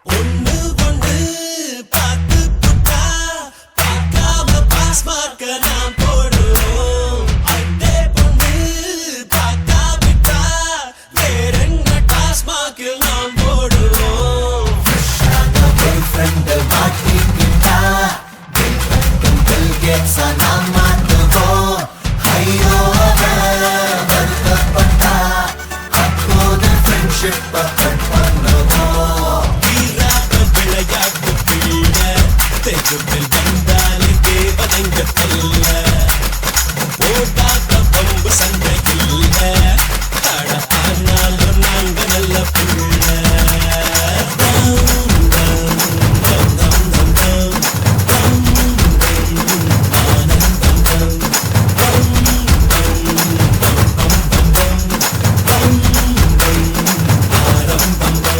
ஒண்ணு ஒண்ணு பார்த்து புட்டா பார்க்காம பாஸ் மார்க்க நாம் போடுவோம் அட்டே பொண்ணு பார்க்காவிட்டா வேறென்ன டாஸ் மார்க்கில் நாம் போடுவோம் பாய் ஃப்ரெண்ட் மாட்டிக்கிட்டா பில் கேட்ஸா நாம் மாட்டுவோம் ஐயோ வருத்தப்பட்டா அப்போது ஃப்ரெண்ட்ஷிப் கட் பண்ணுவோம் தீராத விளையாட்டு பிள்ளை தெருவில் வந்தாலே தேவதைங்க தல்ல போகாத பம்பு சண்டை இல்ல அட ஆனாலும் நாங்க நல்ல பிள்ளை தம், தம், தம், தம், தம், தம், தம், தம், ஆனந்தம் தம், தம், தம், தம், தம், தம், தம், தம், தம், ஆரம்பம் தம்.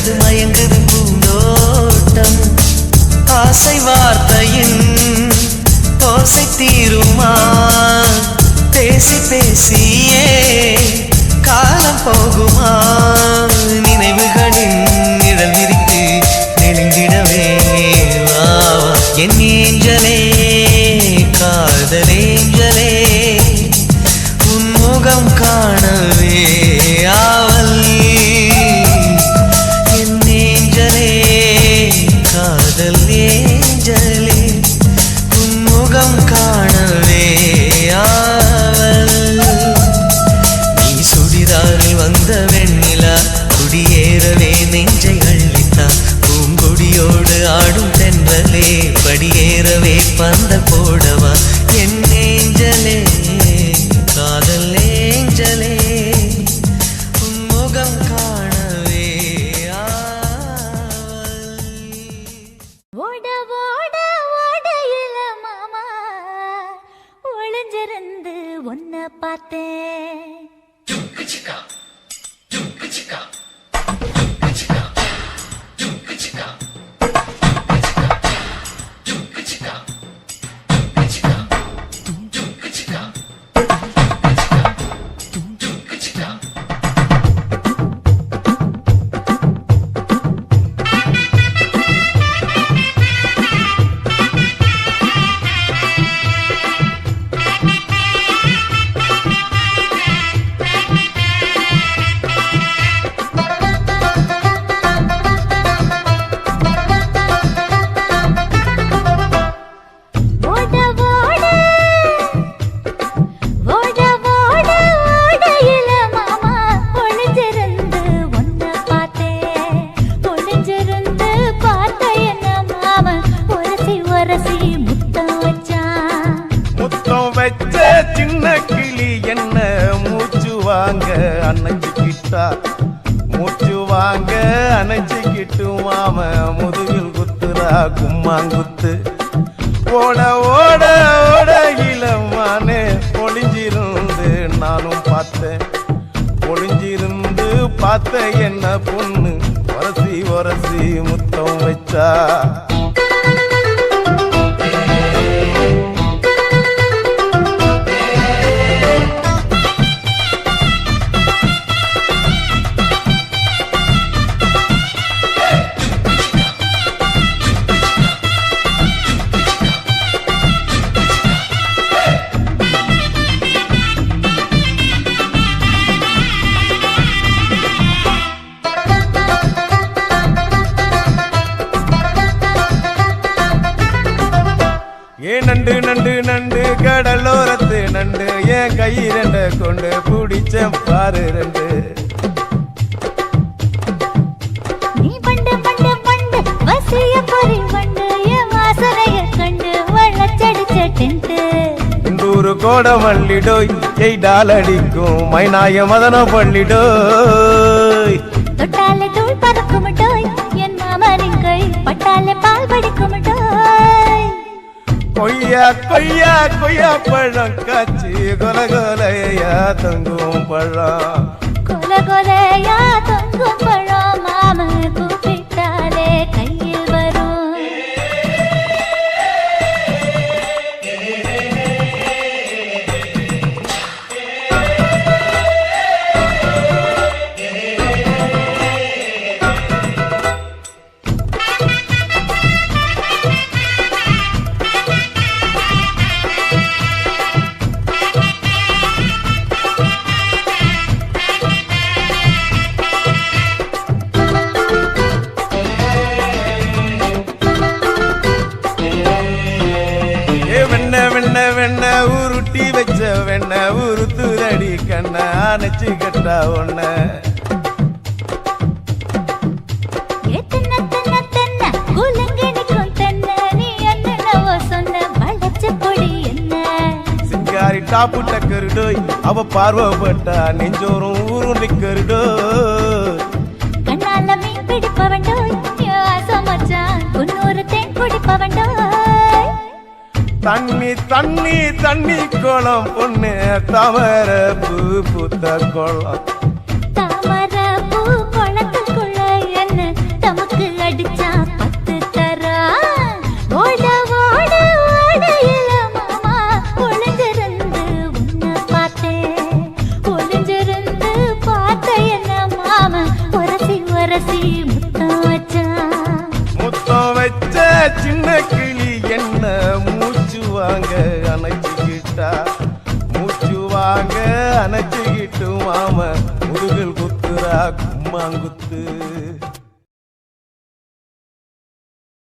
மயங்குது மயங்குது பூந்தோட்டம் ஆசை வார்த்தையின் ஓசை தீருமா பேசி பேசியே காலம் போகுமா நினைவுகளின் நிழல் விரித்து நெருங்கிடவே வா வா. என் ஏஞ்சலே காதலேஞ்சலே உன் முகம் காணவே ஆவல் என் ஏஞ்சலே காதல் ஏஞ்சலே உன் முகம் காணவே ஆவல் நீ சுடிதாரில் வந்த வெண்ணிலா குடியேறவே நெஞ்சை அள்ளித்தா பூங்கொடியோடு ஆடும் தென்றலே படியேறவே பந்த போடவா என் ஏஞ்சலே காதல் ஏஞ்சலே உன் முகம் காணவே ஆவல் ஓட ஓட ஓடையில மாமா ஒளிஞ்சிருந்து ஒன்ன பார்த்தேன் ஓட ஓட ஓட ஓட ஓடையில மாமா ஒளிஞ்சிருந்து ஒன்ன பார்த்தேன் ஒளிஞ்சிருந்து பார்த்த என்ன மாமன் உரசி உரசி முத்தம் வச்சான் முத்தம் வச்ச சின்ன கிளி என்ன மூச்சு வாங்க அணைச்சிக்கிட்டா மூச்சு வாங்க அணைச்சிக்கிட்டு மாம முதுகில் குத்துறா கும்மாங்குத்து ஓட ஓட ஓட இளமானே ஒளிஞ்சிருந்து நானும் பார்த்தேன் ஒளிஞ்சிருந்து பார்த்த என்ன பொண்ணு உரசி உரசி முத்தம் வச்சா ஏ நண்டு நண்டு நண்டு கடலோரத்து நண்டு என் கை ரெண்ட கொண்டு பிடிச்சேன் பாரு ரெண்டு நீ பண்டு பண்டு பண்டு வசிய பொறி பண்டு என் வாசனைய கண்டு வளச்சடிச்ச டென்ட் இந்தூரு கோட மல்லிடோய் எய்டால் அடிக்கும் மைனாய மதன பள்ளிடோய் தொட்டாலே தூள் பறக்குமட்டோய் என் மாமனின் கை பட்டாலே பால் படிக்குமட்டோய் கொய்யா கொய்யா கொய்யா பழம் காய்ச்சி கொல கொலையா தங்கும் பழம் கொல கொலையா தொங்கும் பழம் மாம கூப்பிட்டாலே கையில் வரும் வெண்ண உருட்டி வச்ச வெண்ண உருத்துதடி கண்ண அணைச்சு கட்டா ஒன்ன சிங்காரி டாப்பு டக்கருடோய் அவ பார்வப்பட்டா நெஞ்சோறும் ஊருண்டி கருடோய் கண்ணால மீன் பிடிப்பவண்டோய் மச்சான் குன்னூறு தேன் குடிப்பவண்டோய் தண்ணி தண்ணி தண்ணி குளம் பொண்ணு தாமர பூ பூத்த குளம் தாமர பூ குளத்துக்குள்ள என்ன காட்டு மாம முதுகில் குத்துரா கும்மாங்குத்து